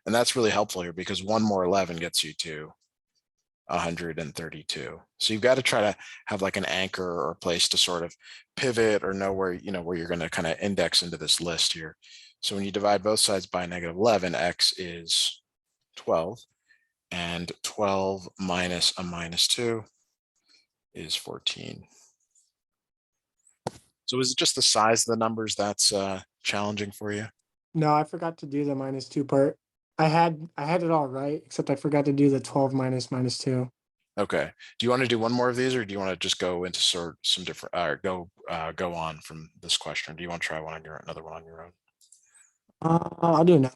And that's really helpful here because 1 more 11 gets you to 132. So you've got to try to have like an anchor or a place to sort of pivot or know where, where you're going to kind of index into this list here. So when you divide both sides by -11, x is 12, and 12 minus a -2 is 14. So is it just the size of the numbers that's challenging for you? No, I forgot to do the -2 part. I had it all right, except I forgot to do the 12 minus -2. Okay. Do you want to do one more of these, or do you want to just go into sort some different, or go on from this question? Or do you want to try another one on your own? I'll do it now.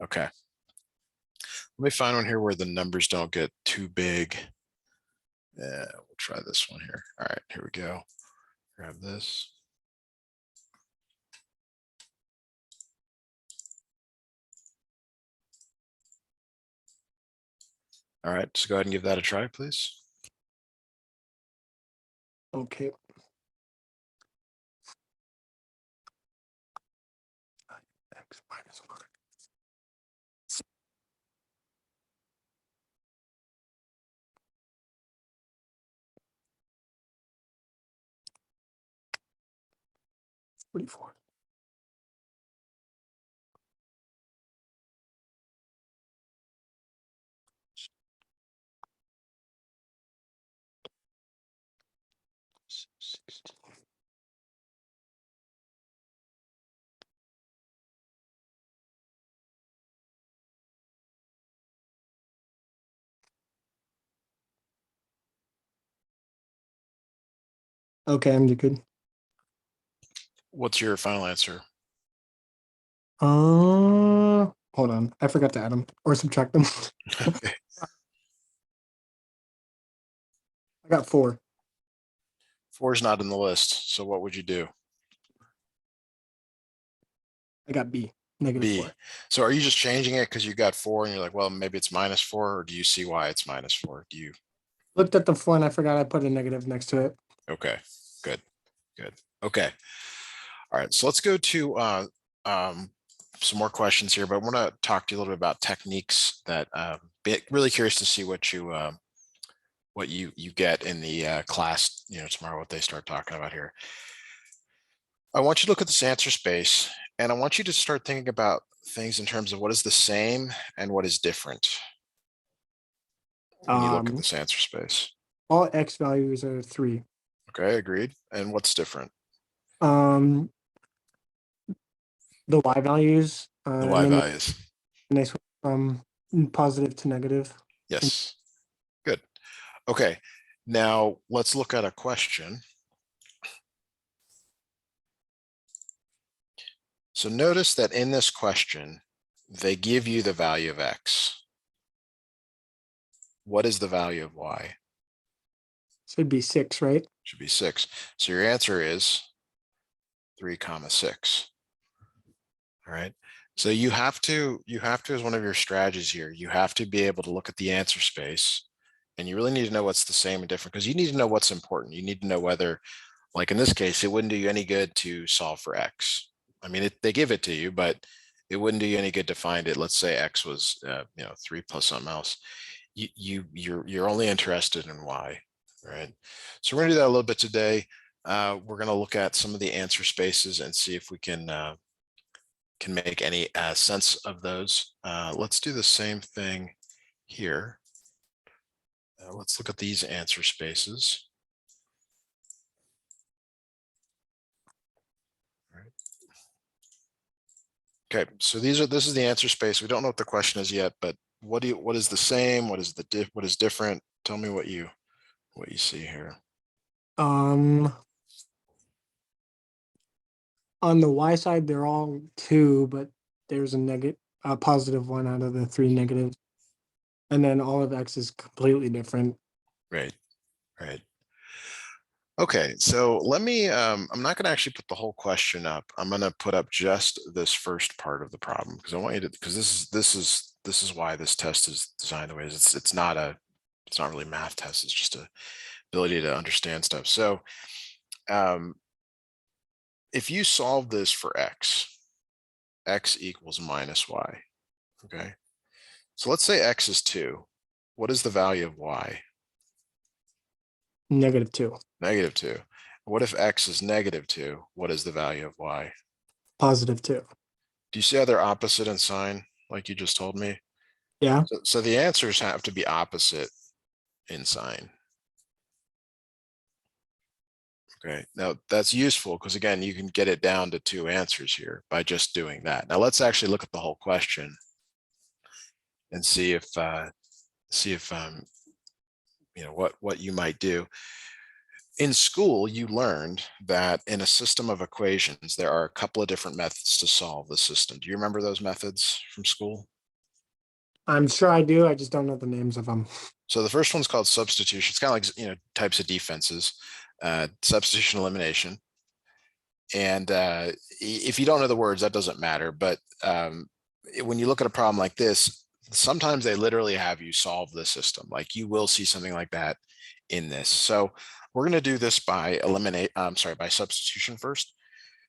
Okay. Let me find one here where the numbers don't get too big. We'll try this one here. All right, here we go. Grab this. All right, so go ahead and give that a try, please. Okay. X minus 1. $44. Okay, I'm good. What's your final answer? Hold on. I forgot to add them or subtract them. Okay. I got 4. 4 is not in the list, so what would you do? I got B, B. -4. So are you just changing it because you got 4 and you're like, well, maybe it's -4, or do you see why it's -4? Do you? Looked at the 4 and I forgot I put a negative next to it. Okay, good, good. Okay. All right, so let's go to some more questions here, but I want to talk to you a little bit about techniques that really curious to see what you get in the class, tomorrow, what they start talking about here. I want you to look at this answer space, and I want you to start thinking about things in terms of what is the same and what is different when you look at this answer space. All X values are 3. Okay, agreed. And what's different? Um, the Y values, The Y and values. then they switch from positive to negative. Yes, good. Okay, now let's look at a question. So notice that in this question, they give you the value of X. What is the value of Y? So it'd be 6, right? Should be 6. So your answer is 3, 6. All right. So you have to, as one of your strategies here, you have to be able to look at the answer space, and you really need to know what's the same and different, because you need to know what's important. You need to know whether, like in this case, it wouldn't do you any good to solve for X. I mean, they give it to you, but it wouldn't do you any good to find it. Let's say X was, 3 plus something else. You're only interested in Y, right? So we're gonna do that a little bit today. We're gonna look at some of the answer spaces and see if we can make any sense of those. Let's do the same thing here. Let's look at these answer spaces. Okay, so this is the answer space. We don't know what the question is yet, but what is the same? What is what is different? Tell me what you see here. On the Y side, they're all 2, but there's a positive 1 out of the 3 negatives. And then all of X is completely different. Right, right. Okay, so let me, I'm not going to actually put the whole question up. I'm going to put up just this first part of the problem, because I want you to, because this is why this test is designed the way it is. It's not really a math test. It's just a ability to understand stuff. So if you solve this for X equals -Y, okay, So let's say X is 2. What is the value of Y? -2. -2. What if X is -2? What is the value of Y? +2. Do you see how they're opposite in sign, like you just told me? Yeah. So the answers have to be opposite in sign. Okay, now that's useful because again, you can get it down to 2 answers here by just doing that. Now let's actually look at the whole question and see if what you might do. In school, you learned that in a system of equations, there are a couple of different methods to solve the system. Do you remember those methods from school? I'm sure I do. I just don't know the names of them. So the first one's called substitution. It's kind of like, types of defenses, substitution, elimination. And if you don't know the words, that doesn't matter. But when you look at a problem like this, sometimes they literally have you solve the system. Like you will see something like that in this. So we're going to do this by by substitution first.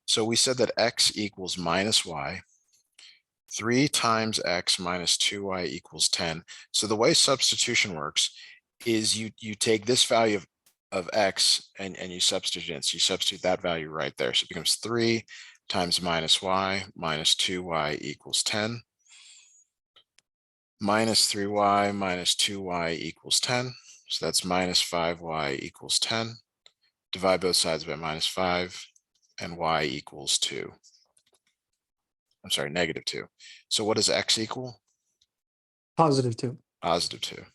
So we said that X equals -Y. 3 times X minus 2Y equals 10. So the way substitution works is you take this value of X and you substitute it. So you substitute that value right there. So it becomes 3 times -Y minus 2Y equals 10. Minus 3Y minus 2Y equals 10. So that's -5Y equals 10. Divide both sides by -5 and Y equals 2. I'm sorry, -2. So what does X equal? +2. +2.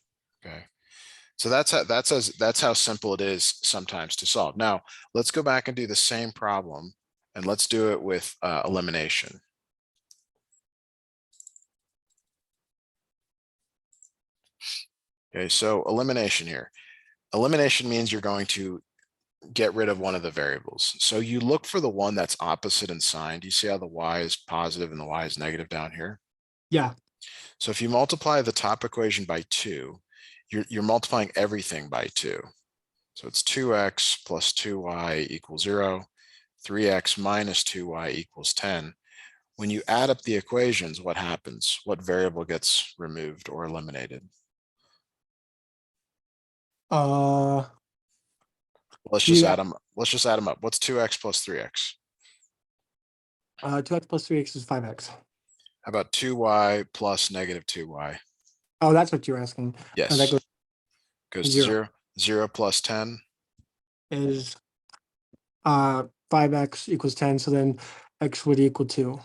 Okay. So that's how simple it is sometimes to solve. Now let's go back and do the same problem and let's do it with elimination. Okay, so elimination here. Elimination means you're going to get rid of one of the variables. So you look for the one that's opposite in sign. Do you see how the Y is positive and the Y is negative down here? Yeah. So if you multiply the top equation by 2, you're multiplying everything by 2. So it's 2x plus 2y equals 0, 3x minus 2y equals 10. When you add up the equations, what happens? What variable gets removed or eliminated? Let's just Yeah. add them. Let's just add them up. What's 2x plus 3x? 2x plus 3x is 5x. How about 2y plus -2y? Oh, that's what you're asking. Yes. That Goes to 0. 0. 0 plus 10. Is 5x equals 10. So then x would equal 2.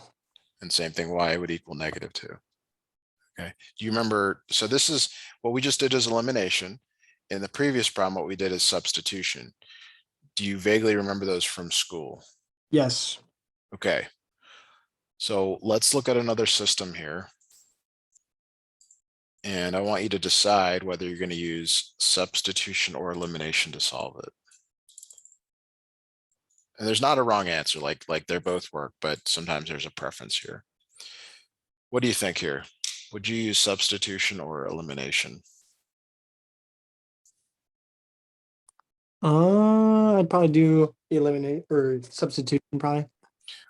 And same thing, y would equal -2. Okay. Do you remember? So this is what we just did is elimination. In the previous problem, what we did is substitution. Do you vaguely remember those from school? Yes. Okay. So let's look at another system here. And I want you to decide whether you're going to use substitution or elimination to solve it. And there's not a wrong answer, like they both work, but sometimes there's a preference here. What do you think here? Would you use substitution or elimination? I'd probably do eliminate or substitution probably.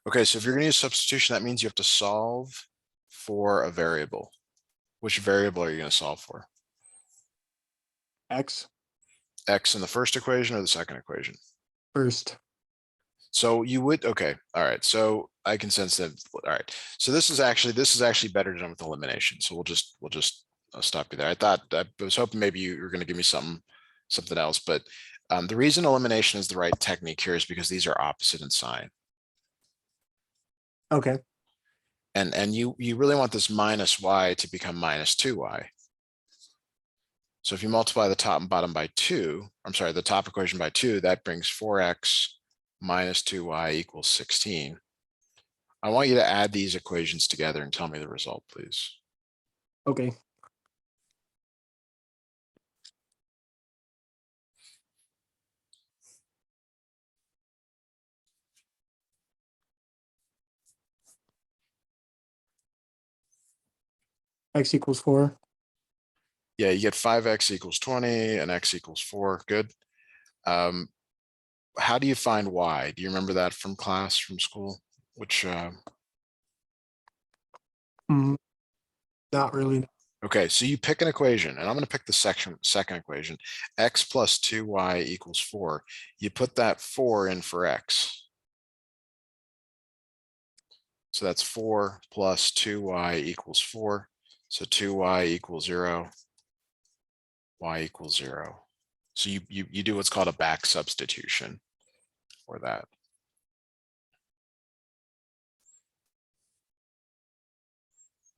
Okay, so if you're going to use substitution, that means you have to solve for a variable. Which variable are you going to solve for? X X in the first equation or the second equation? first. So you would, okay, all right. So I can sense that. All right. So this is actually better done with elimination. So we'll just stop you there. I was hoping maybe you were going to give me something else, but the reason elimination is the right technique here is because these are opposite in sign. Okay. And you really want this -y to become -2y. So if you multiply the top and bottom by 2, I'm sorry, the top equation by 2, that brings 4x minus 2y equals 16. I want you to add these equations together and tell me the result, please. Okay. X equals 4. Yeah, you get 5x equals 20 and x equals 4. Good. How do you find y? Do you remember that from class, from school? Which Not really. Okay, so you pick an equation, and I'm going to pick the second equation, x plus 2y equals 4. You put that 4 in for x. So that's 4 plus 2y equals 4. So 2y equals 0, y equals 0. So you do what's called a back substitution for that.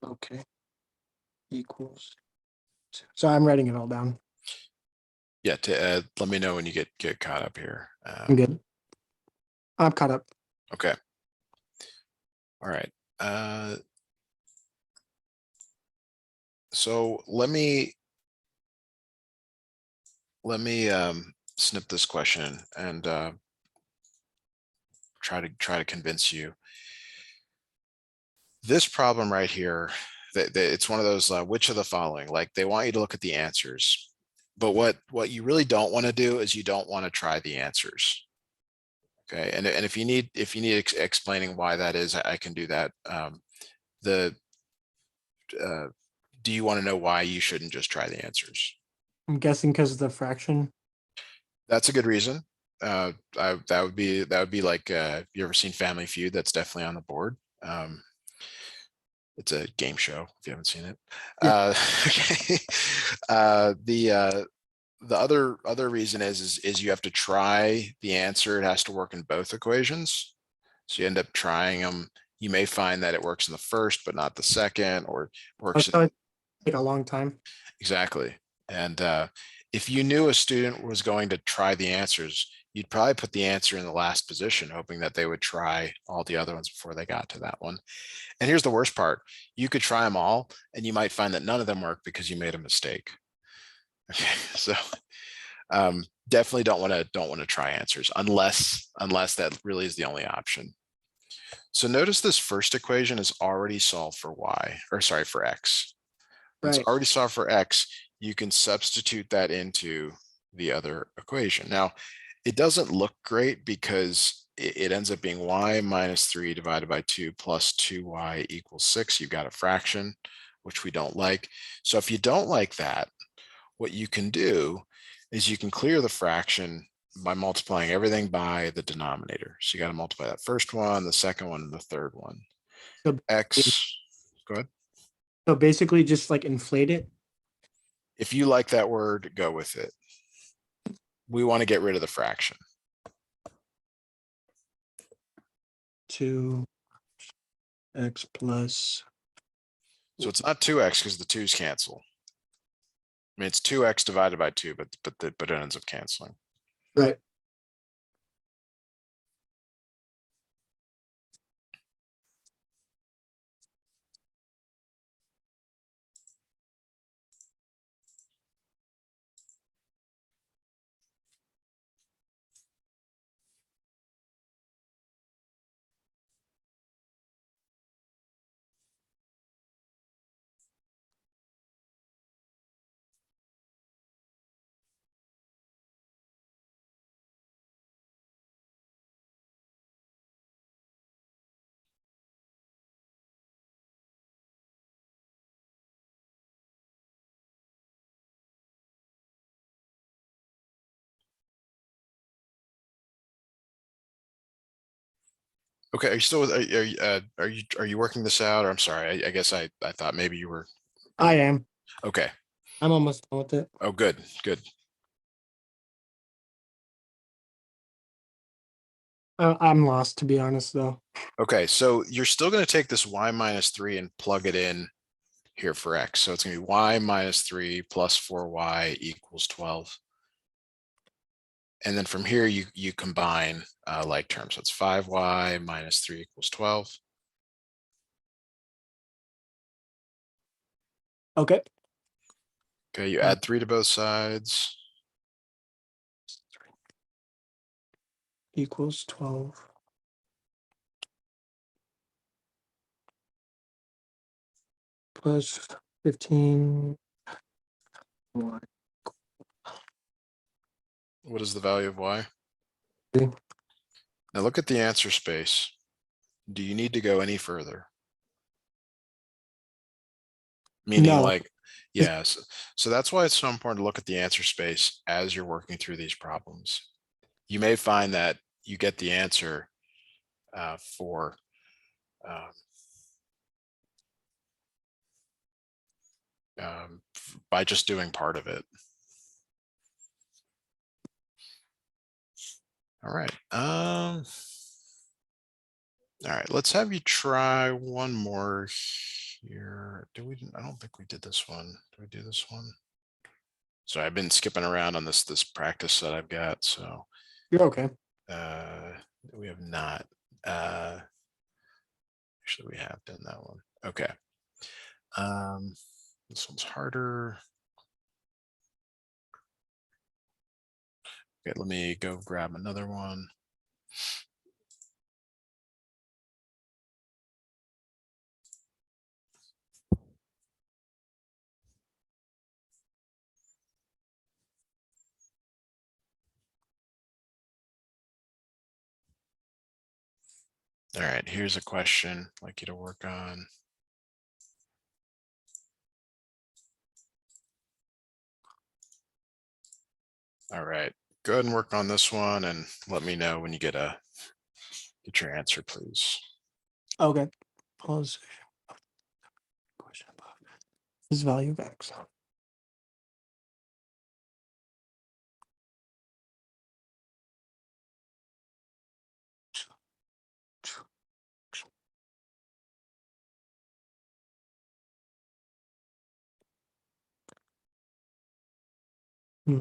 Okay. Equals. So I'm writing it all down. Yeah, let me know when you get caught up here. I'm good. I'm caught up. Okay. All right. So let me snip this question and try to convince you. This problem right here, that it's one of those which of the following, like they want you to look at the answers, but what you really don't want to do is you don't want to try the answers. Okay, and if you need explaining why that is, I can do that. Do you want to know why you shouldn't just try the answers? I'm guessing because of the fraction. That's a good reason. That would be like, you ever seen Family Feud? That's definitely on the board. It's a game show if you haven't seen it. Yeah. Okay. The other reason is you have to try the answer. It has to work in both equations. So you end up trying them. You may find that it works in the first, but not the second, or works So in it take a long time. exactly. And if you knew a student was going to try the answers, you'd probably put the answer in the last position, hoping that they would try all the other ones before they got to that one. And here's the worst part. You could try them all, and you might find that none of them work because you made a mistake. Okay, so definitely don't want to try answers unless that really is the only option. So notice this first equation is already solved for y, or sorry, for x. When it's Right. already solved for x, you can substitute that into the other equation. Now, it doesn't look great because it ends up being y minus 3 divided by 2 plus 2y equals 6. You've got a fraction, which we don't like. So if you don't like that, what you can do is you can clear the fraction by multiplying everything by the denominator. So you got to multiply that first one, the second one, and the third one. So, X, go ahead. so basically just like inflate it. If you like that word, go with it. We want to get rid of the fraction. To x plus. So it's not 2x because the 2's cancel. I mean, it's 2x divided by 2, but it ends up canceling. Right. Okay, are you still are you working this out? Or I'm sorry, I guess I thought maybe you were. I am. Okay. I'm almost done with it. Oh, good. I'm lost, to be honest, though. Okay, so you're still going to take this y minus 3 and plug it in here for x. So it's going to be y minus 3 plus 4y equals 12. And then from here, you combine like terms. So it's 5y minus 3 equals 12. Okay. Okay, you add 3 to both sides. Equals 12. Plus 15. Y. What is the value of y? Okay. Now look at the answer space. Do you need to go any further? Meaning No. like, Yes. So that's why it's so important to look at the answer space as you're working through these problems. You may find that you get the answer for by just doing part of it. All right. All right, let's have you try one more here. I don't think we did this one. Do we do this one? So I've been skipping around on this practice that I've got. So You're okay. we have not. Actually, we have done that one. Okay. This one's harder. Okay, let me go grab another one. All right, here's a question I'd like you to work on. All right, go ahead and work on this one and let me know when you get your answer, please. Okay. Pause. Question above is value of x. Hmm.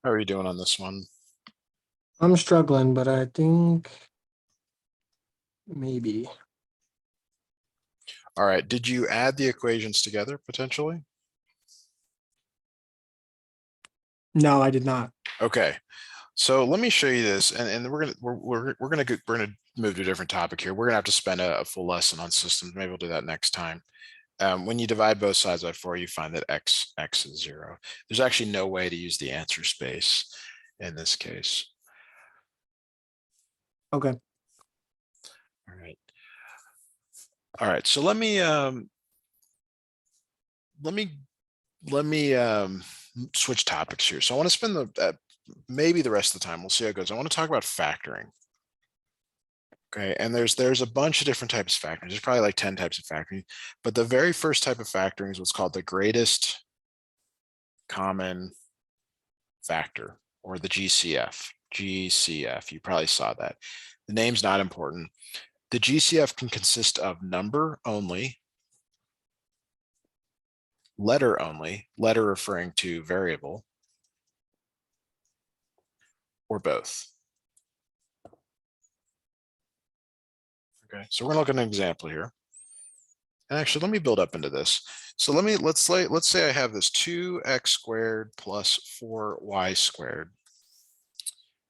How are you doing on this one? I'm struggling, but I think maybe. All right, did you add the equations together potentially? No, I did not. Okay, so let me show you this, and we're gonna move to a different topic here. We're gonna have to spend a full lesson on systems. Maybe we'll do that next time. When you divide both sides by 4, you find that x is 0. There's actually no way to use the answer space in this case. Okay. All right. All right. So let me switch topics here. So I want to spend maybe the rest of the time. We'll see how it goes. I want to talk about factoring. Okay, and there's a bunch of different types of factoring. There's probably like 10 types of factoring, but the very first type of factoring is what's called the greatest common factor, or the GCF. GCF, you probably saw that. The name's not important. The GCF can consist of number only, letter only, letter referring to variable, or both. Okay, so we're gonna look at an example here. And actually, let me build up into this. So let's say I have this 2x squared plus 4y squared.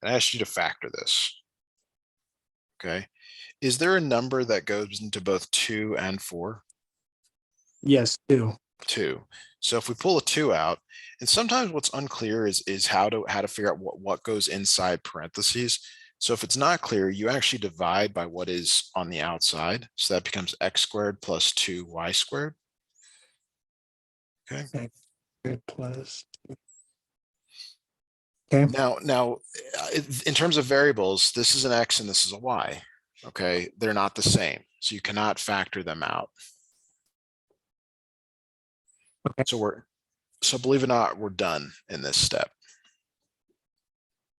And I asked you to factor this. Okay. Is there a number that goes into both 2 and 4? Yes, 2. 2. So if we pull a 2 out, and sometimes what's unclear is how to figure out what goes inside parentheses. So if it's not clear, you actually divide by what is on the outside. So that becomes x squared plus 2y squared. Okay. X squared plus Okay. Now, in terms of variables, this is an X and this is a Y. Okay, they're not the same, so you cannot factor them out. Okay. So believe it or not, we're done in this step.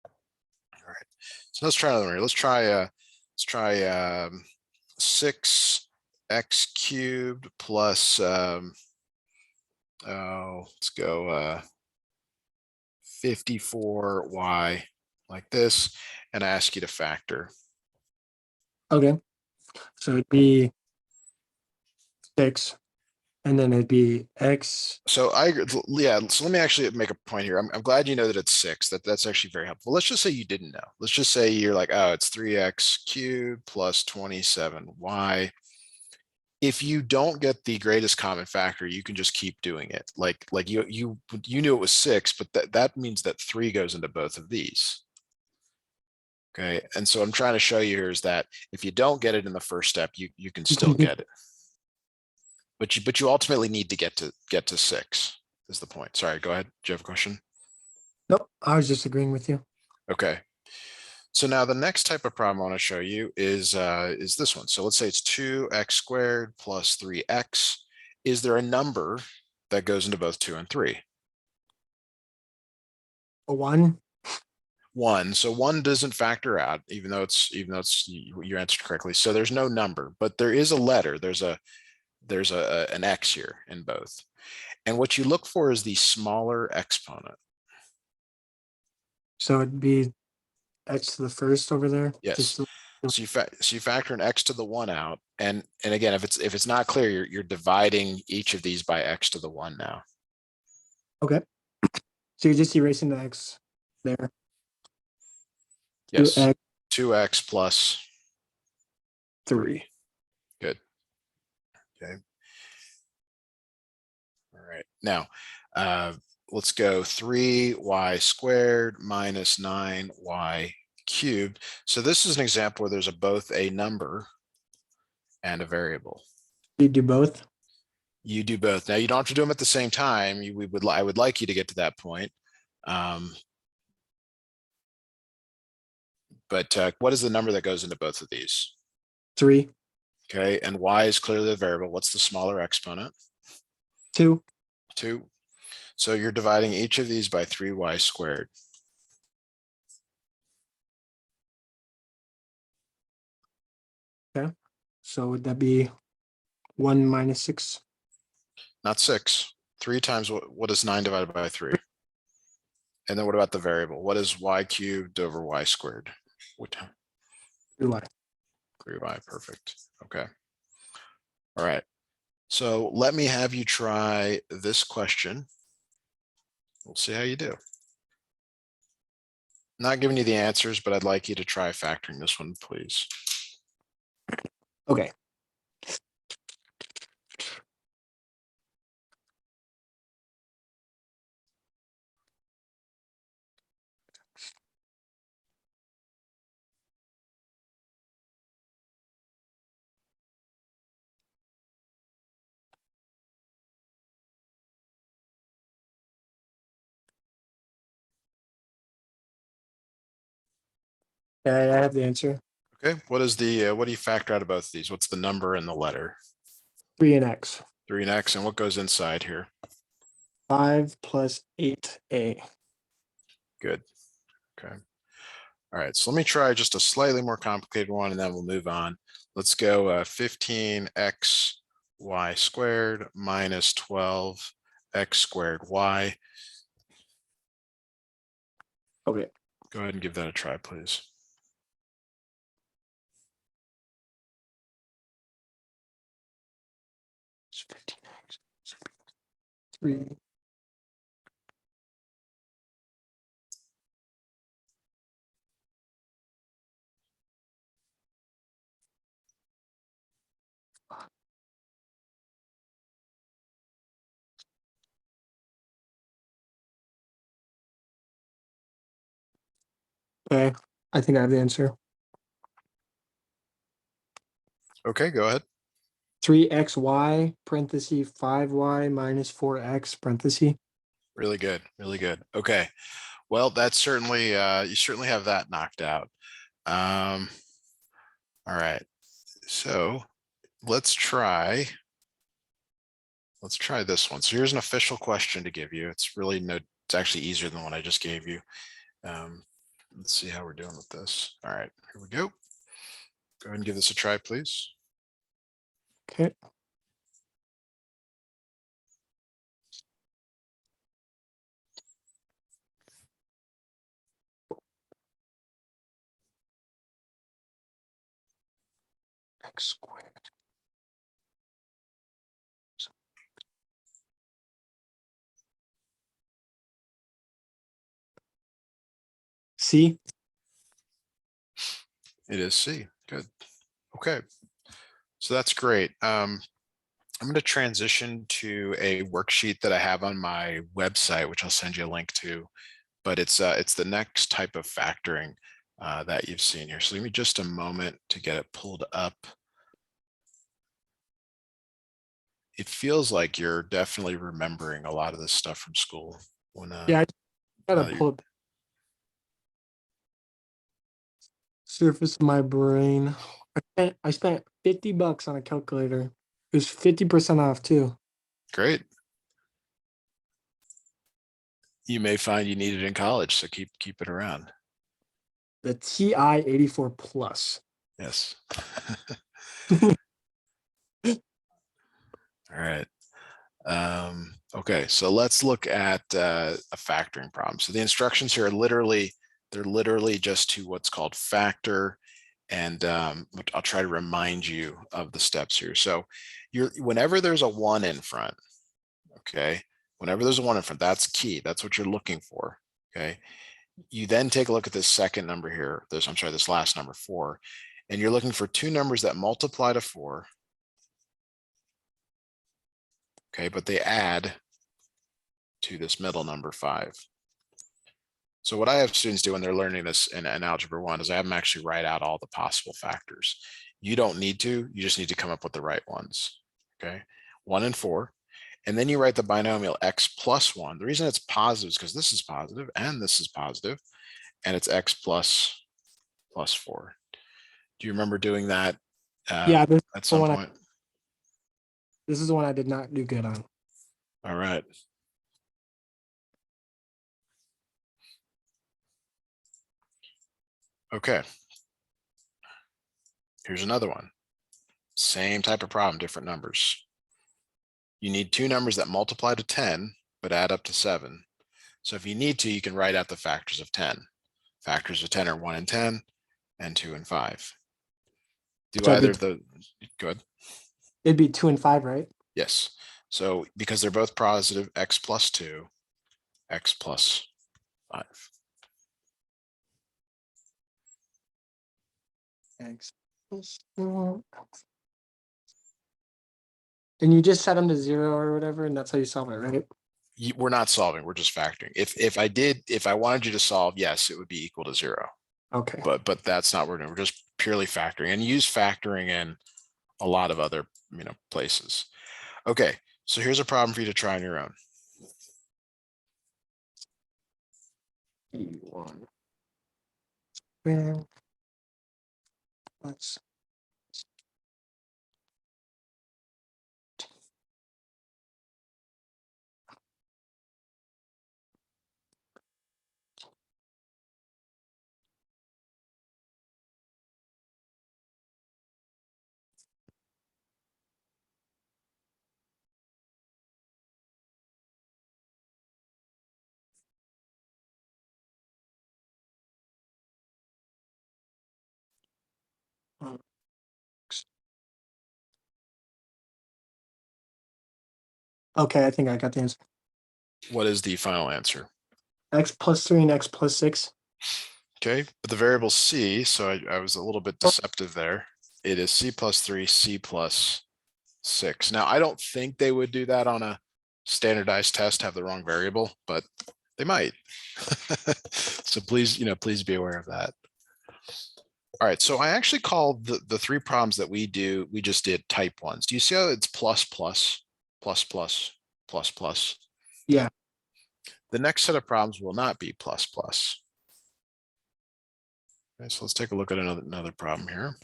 All right. So let's try another one. Let's try 6x cubed plus let's go 54y like this, and I ask you to factor. Okay. So it'd be 6, and then it'd be x. So yeah. So let me actually make a point here. I'm glad you know that it's 6. That's actually very helpful. Let's just say you didn't know. Let's just say you're like, oh, it's 3x cubed plus 27y. If you don't get the greatest common factor, you can just keep doing it. Like you knew it was 6, but that means that 3 goes into both of these. Okay, and so I'm trying to show you here is that if you don't get it in the first step, you can still get it. But you ultimately need to get to 6 is the point. Sorry, go ahead. Do you have a question? Nope, I was just agreeing with you. Okay. So now the next type of problem I want to show you is this one. So let's say it's 2x squared plus 3x. Is there a number that goes into both 2 and 3? A 1. 1. So 1 doesn't factor out, even though you answered correctly. So there's no number, but there is a letter. There's an x here in both. And what you look for is the smaller exponent. So it'd be x to the first over there. Yes. So you factor an x to the 1 out, and again, if it's not clear, you're dividing each of these by x to the 1 now. Okay. So you're just erasing the x there. Yes. 2x 2x plus 3. Good. Okay. All right. Now, let's go 3y squared minus 9y cubed. So this is an example where there's both a number and a variable. You do both. You do both. Now you don't have to do them at the same time. I would like you to get to that point. But what is the number that goes into both of these? 3. Okay, and y is clearly the variable. What's the smaller exponent? 2. 2. So you're dividing each of these by 3y squared. Okay. So would that be 1 minus 6? Not 6. 3 times what is 9 divided by 3? And then what about the variable? What is y cubed over y squared? 3y. 3y, perfect. Okay. All right. So let me have you try this question. We'll see how you do. Not giving you the answers, but I'd like you to try factoring this one, please. Okay. Okay, I have the answer. Okay, what do you factor out of both of these? What's the number and the letter? 3 and x. 3 and x, and what goes inside here? 5 plus 8a. Good. Okay. All right, so let me try just a slightly more complicated one, and then we'll move on. Let's go 15x y squared minus 12x squared y. Okay. Go ahead and give that a try, please. It's 15x. 3. Okay. I think I have the answer. Okay, go ahead. 3xy parenthesis 5y minus 4x parenthesis. Really good, really good. Okay, Well, that's certainly, you certainly have that knocked out. All right, so let's try this one. So here's an official question to give you. It's really it's actually easier than the one I just gave you. Let's see how we're doing with this. All right, here we go. Go ahead and give this a try, please. Okay. X squared. C. It is C. Good. Okay. So that's great. I'm going to transition to a worksheet that I have on my website, which I'll send you a link to. But it's the next type of factoring that you've seen here. So give me just a moment to get it pulled up. It feels like you're definitely remembering a lot of this stuff from school. When Yeah, I gotta now that pull up surface of my brain. I spent $50 on a calculator. It was 50% off too. great. You may find you need it in college, so keep it around. The TI 84 Plus. Yes. All right. Okay, so let's look at a factoring problem. So the instructions here are they're literally just to what's called factor. And I'll try to remind you of the steps here. So whenever there's a 1 in front, okay, whenever there's a 1 in front, that's key. That's what you're looking for. Okay. You then take a look at this second number here. This last number 4, and you're looking for 2 numbers that multiply to 4. Okay, but they add to this middle number 5. So what I have students do when they're learning this in Algebra 1 is I have them actually write out all the possible factors. You don't need to, you just need to come up with the right ones. Okay, 1 and 4. And then you write the binomial x plus 1. The reason it's positive is because this is positive and this is positive, and it's x plus 4. Do you remember doing that Yeah, this is at the some one point? this is the one I did not do good on. All right. Okay. Here's another one. Same type of problem, different numbers. You need 2 numbers that multiply to 10, but add up to 7. So if you need to, you can write out the factors of 10. Factors of 10 are 1 and 10 and 2 and 5. Do So either of the, good? it'd be 2 and 5, right? Yes. So because they're both positive, x plus 2, x plus 5. X plus 4. And you just set them to 0 or whatever, and that's how you solve it, right? We're not solving, we're just factoring. If I wanted you to solve, yes, it would be equal to 0. Okay. But that's not what we're doing. We're just purely factoring, and use factoring in a lot of other places. Okay, so here's a problem for you to try on your own. E1. Well, let's okay, I think I got the answer. What is the final answer? X plus 3 and x plus 6. Okay, but the variable c, so I was a little bit deceptive there. It is c plus 3, c plus 6. Now, I don't think they would do that on a standardized test, have the wrong variable, but they might. So please, please be aware of that. All right, so I actually call the 3 problems that we just did type 1s. Do you see how it's plus plus plus plus plus plus? Yeah. The next set of problems will not be plus plus. Okay, so let's take a look at another problem here.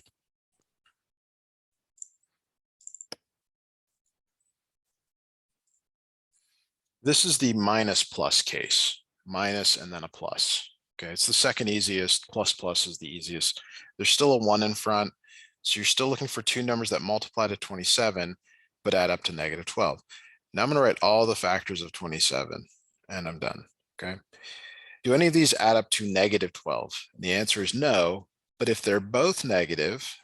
This is the minus plus case, minus and then a plus. Okay, it's the second easiest, plus plus is the easiest. There's still a 1 in front, so you're still looking for two numbers that multiply to 27, but add up to negative 12. Now I'm going to write all the factors of 27, and I'm done, okay? Do any of these add up to negative 12? And the answer is no, but if they're both negative,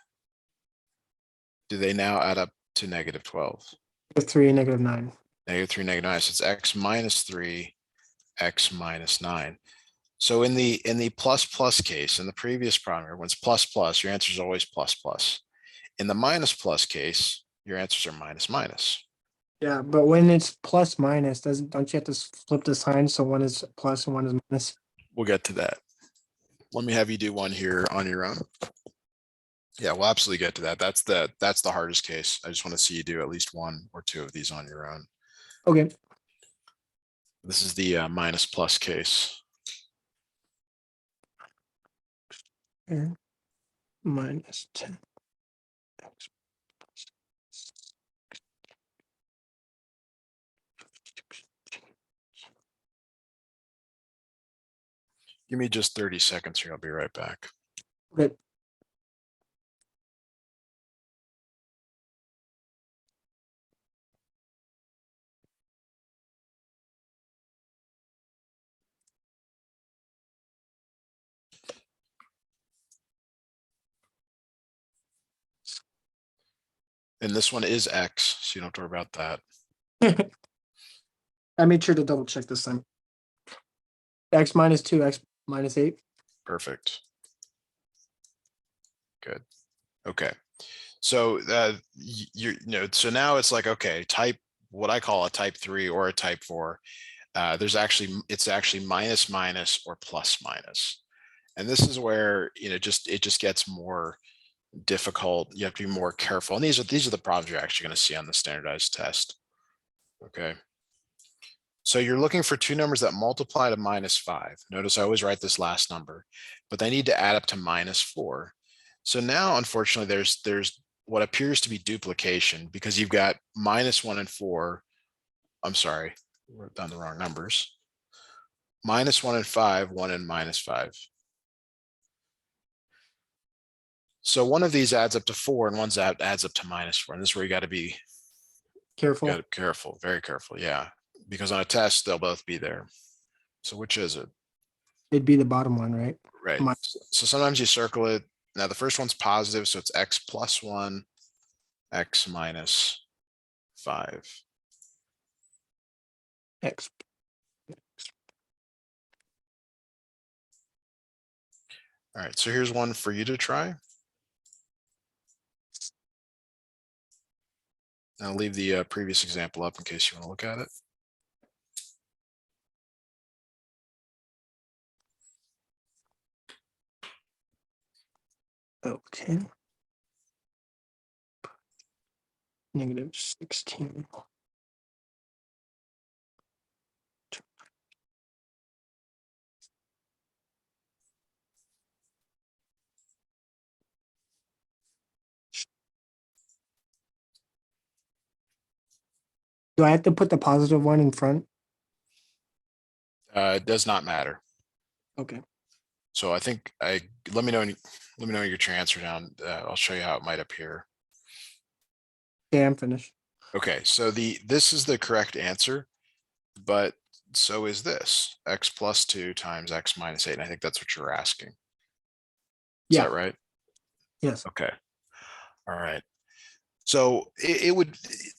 do they now add up to negative 12? -3, -9. -3, -9, so it's x minus 3, x minus 9. So in the plus plus case, in the previous problem, when it's plus plus, your answer is always plus plus. In the minus plus case, your answers are minus minus. Yeah, but when it's plus minus, don't you have to flip the sign so one is plus and one is minus? We'll get to that. Let me have you do one here on your own. Yeah, we'll absolutely get to that. That's the hardest case. I just want to see you do at least one or two of these on your own. Okay. This is the minus plus case. And minus 10. Give me just 30 seconds here. I'll be right back. Okay. And this one is x, so you don't have to worry about that. I made sure to double check this time. X minus 2, x minus 8. Perfect. Good. Okay. So so now it's like, okay, type what I call a type 3 or a type 4. It's actually minus minus or plus minus. And this is where it just gets more difficult. You have to be more careful. And these are the problems you're actually going to see on the standardized test. Okay. So you're looking for two numbers that multiply to -5. Notice I always write this last number, but they need to add up to -4. So now, unfortunately, there's what appears to be duplication because you've got -1 and 4. I'm sorry, we're done the wrong numbers. -1 and 5, 1 and -5. So one of these adds up to 4 and one's adds up to -4. And this is where you got to be Careful. careful, very careful. Yeah, because on a test, they'll both be there. So which is it? It'd be the bottom one, right? Right. So sometimes you circle it. Now the first one's positive, so it's x plus 1, x minus 5. X. All right, so here's one for you to try. I'll leave the previous example up in case you want to look at it. Okay. -16. Do I have to put the positive one in front? It does not matter. Okay. So I think let me know your answer down. I'll show you how it might appear. Yeah, I'm finished. Okay, so this is the correct answer, but so is this x plus 2 times x minus 8. And I think that's what you're asking. Is Yeah. that right? Yes. Okay. All right. So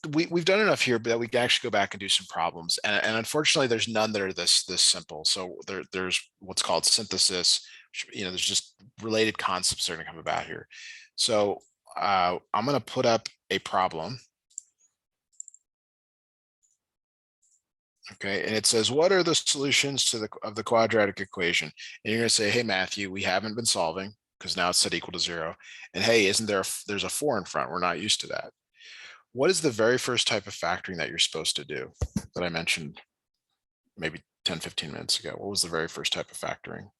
we've done enough here that we can actually go back and do some problems. And unfortunately, there's none that are this simple. So there's what's called synthesis. There's just related concepts that are going to come about here. So I'm going to put up a problem. Okay, and it says, what are the solutions of the quadratic equation? And you're going to say, hey, Matthew, we haven't been solving because now it's set equal to 0. And hey, isn't there's a 4 in front? We're not used to that. What is the very first type of factoring that you're supposed to do that I mentioned maybe 10, 15 minutes ago. What was the very first type of factoring?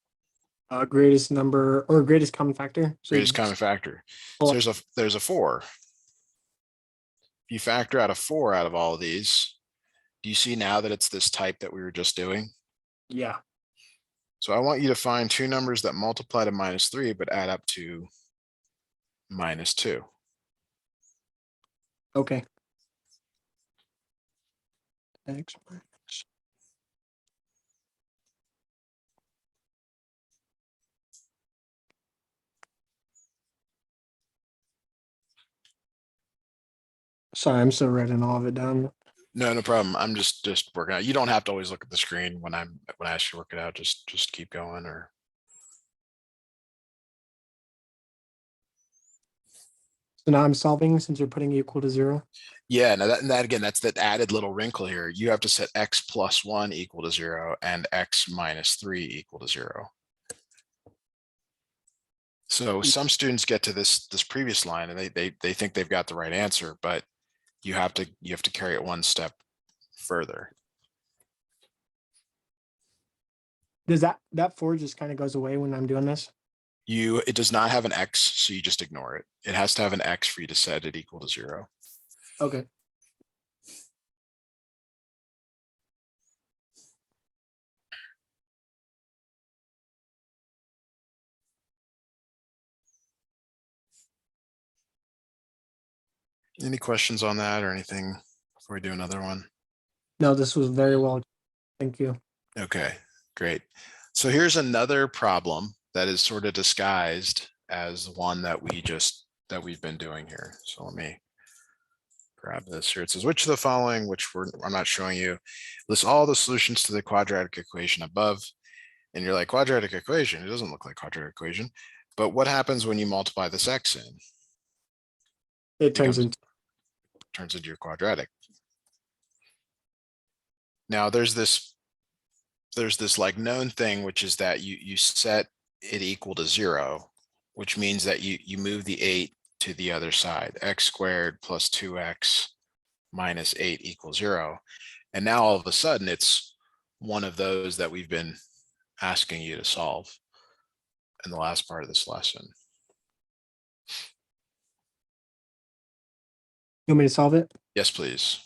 Greatest number or greatest common factor. So Greatest common factor. So there's a 4. If you factor out a 4 out of all of these, do you see now that it's this type that we were just doing? yeah. So I want you to find two numbers that multiply to -3, but add up to -2. Okay. X minus. Sorry, I'm still writing all of it down. No, no problem. I'm just working out. You don't have to always look at the screen when I ask you to work it out. Just keep going. Or So now I'm solving since you're putting equal to 0. yeah, now that again, that's that added little wrinkle here. You have to set x plus 1 equal to 0 and x minus 3 equal to 0. So some students get to this previous line and they think they've got the right answer, but you have to carry it one step further. Does that 4 just kind of goes away when I'm doing this? It does not have an x, so you just ignore it. It has to have an x for you to set it equal to 0. Okay. Any questions on that or anything before we do another one? No, this was very well. Thank you. Okay, great. So here's another problem that is sort of disguised as one that we've been doing here. So let me grab this here. It says, which of the following, I'm not showing you, lists all the solutions to the quadratic equation above. And you're like, quadratic equation, it doesn't look like quadratic equation. But what happens when you multiply this x in? It turns into your quadratic. Now there's this like known thing, which is that you set it equal to 0, which means that you move the 8 to the other side. X squared plus 2x minus 8 equals 0. And now all of a sudden it's one of those that we've been asking you to solve in the last part of this lesson. You want me to solve it? Yes, please.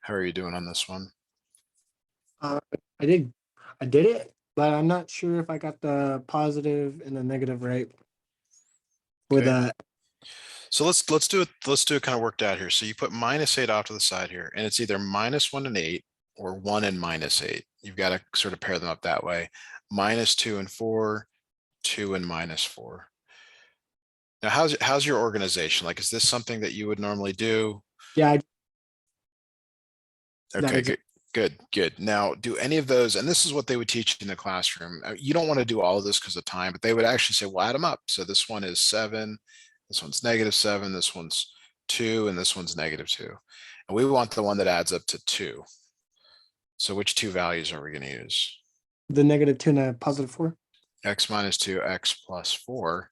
How are you doing on this one? I did it, but I'm not sure if I got the positive and the negative right. With Okay. that, So let's do it kind of worked out here. So you put -8 off to the side here, and it's either -1 and 8 or 1 and -8. You've got to sort of pair them up that way. -2 and 4, 2 and -4. Now, how's your organization? Like, is this something that you would normally do? yeah, that Okay, exactly. good. Now, do any of those, and this is what they would teach in the classroom. You don't want to do all of this because of time, but they would actually say, well, add them up. So this one is 7, this one's -7, this one's 2, and this one's -2. And we want the one that adds up to 2. So which two values are we going to use? The -2 and a +4. X minus 2, x plus 4.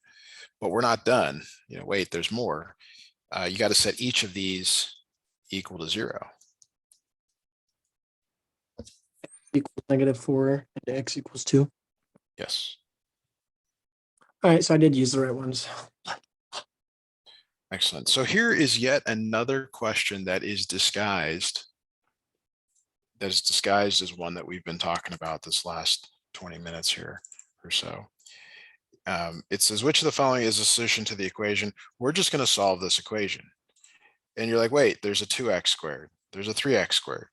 But we're not done. Wait, there's more. You got to set each of these equal to 0. Equals -4 and x equals 2. Yes. All right, so I did use the right ones. Excellent. So here is yet another question that is disguised. That is disguised as one that we've been talking about this last 20 minutes here or so. It says, which of the following is a solution to the equation? We're just going to solve this equation. And you're like, wait, there's a 2x squared. There's a 3x squared.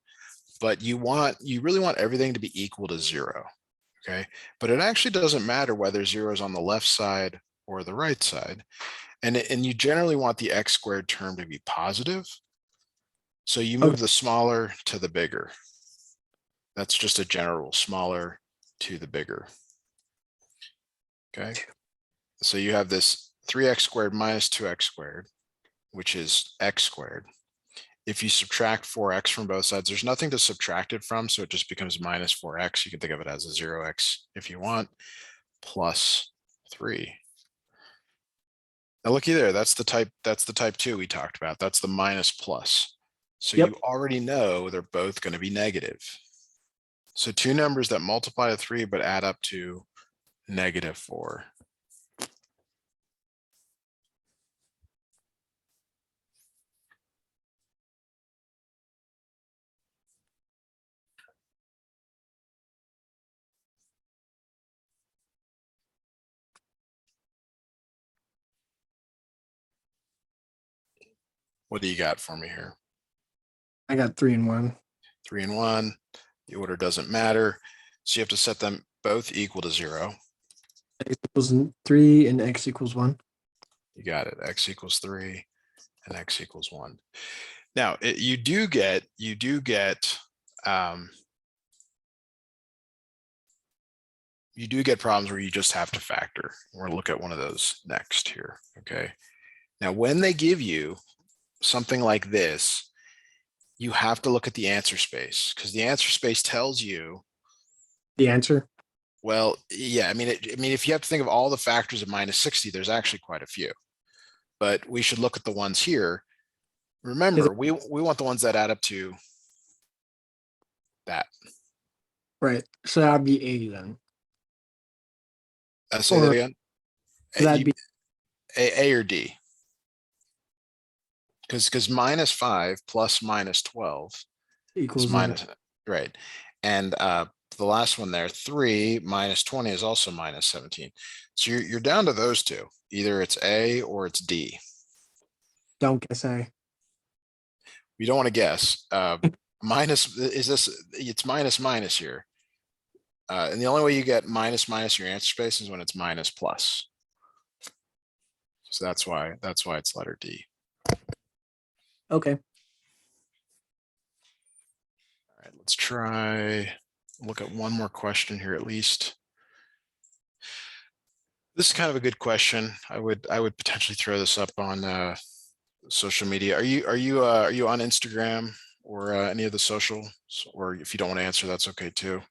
But you really want everything to be equal to 0. Okay. But it actually doesn't matter whether 0 is on the left side or the right side. And you generally want the x squared term to be positive. So you move the smaller to the bigger. That's just a general smaller to the bigger. Okay. So you have this 3x squared minus 2x squared, which is x squared. If you subtract 4x from both sides, there's nothing to subtract it from, so it just becomes minus 4x. You can think of it as a 0x if you want, plus 3. Now looky there, that's the type 2 we talked about. That's the minus plus. So you already know they're both going to be negative. So two numbers that multiply to 3 but add up to -4. What do you got for me here? I got 3 and 1. 3 and 1. The order doesn't matter. So you have to set them both equal to 0. X equals 3 and x equals 1. You got it. X equals 3 and x equals 1. Now you do get problems where you just have to factor. We're going to look at one of those next here. Okay. Now, when they give you something like this, you have to look at the answer space, because the answer space tells you the answer. Well, yeah, I mean, if you have to think of all the factors of -60, there's actually quite a few, but we should look at the ones here. Remember, we want the ones that add up to that. Right. So that'd be 80 then. Say that again. That'd be A or D. Because -5 plus -12 equals minus, right. And the last one there, 3 minus 20 is also -17. So you're down to those two. Either it's A or it's D. Don't guess A. We don't want to guess. Minus is this, it's minus here. And the only way you get minus your answer space is when it's minus plus. So that's why it's letter D. Okay. All right, let's try look at one more question here at least. This is kind of a good question. I would potentially throw this up on social media. Are you on Instagram or any of the socials? Or if you don't want to answer, that's okay too.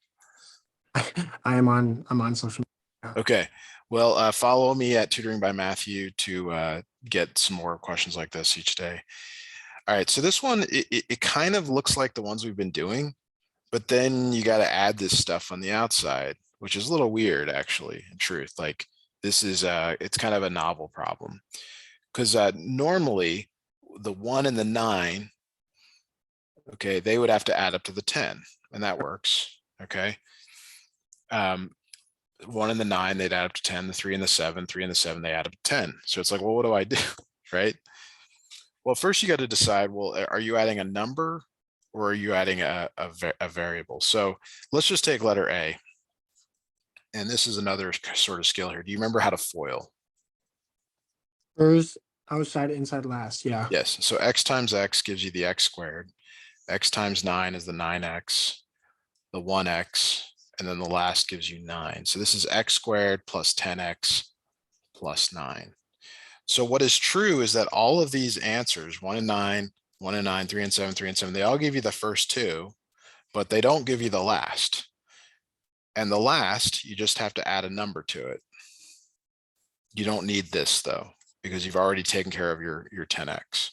I'm on social media. Okay. Well, follow me at Tutoring by Matthew to get some more questions like this each day. All right. So this one, it kind of looks like the ones we've been doing, but then you got to add this stuff on the outside, which is a little weird, actually, in truth. Like this is, it's kind of a novel problem because normally the 1 and the 9, okay, they would have to add up to the 10, and that works. Okay. 1 and the 9, they'd add up to 10, the 3 and the 7, 3 and the 7, they add up to 10. So it's like, well, what do I do? Right? Well, first you got to decide, well, are you adding a number or are you adding a variable? So let's just take letter A. And this is another sort of skill here. Do you remember how to FOIL? First, outside, inside, last. Yeah. Yes. So x times x gives you the x squared. X times 9 is the 9x, the 1x, and then the last gives you 9. So this is x squared plus 10x plus 9. So what is true is that all of these answers, 1 and 9, 1 and 9, 3 and 7, 3 and 7, they all give you the first two, but they don't give you the last. And the last, you just have to add a number to it. You don't need this though, because you've already taken care of your 10x.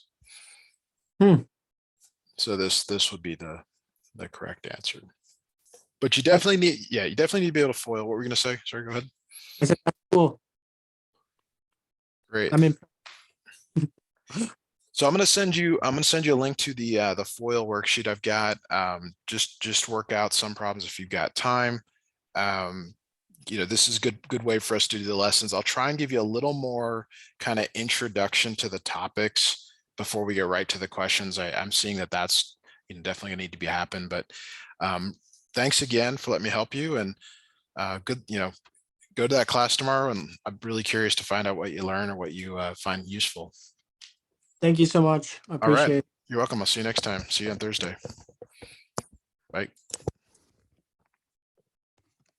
So this would be the correct answer. But you definitely need, you definitely need to be able to FOIL. What were we going to say? Sorry, go ahead. I said, that's cool. Great. I'm in. So I'm going to send you a link to the FOIL worksheet I've got. Just work out some problems if you've got time. This is good way for us to do the lessons. I'll try and give you a little more kind of introduction to the topics before we get right to the questions. I'm seeing that's definitely gonna need to be happen, but thanks again for letting me help you, and good, go to that class tomorrow, and I'm really curious to find out what you learn or what you find useful. Thank you so much. I All right. appreciate it. You're welcome. I'll see you next time. See you on Thursday. Bye.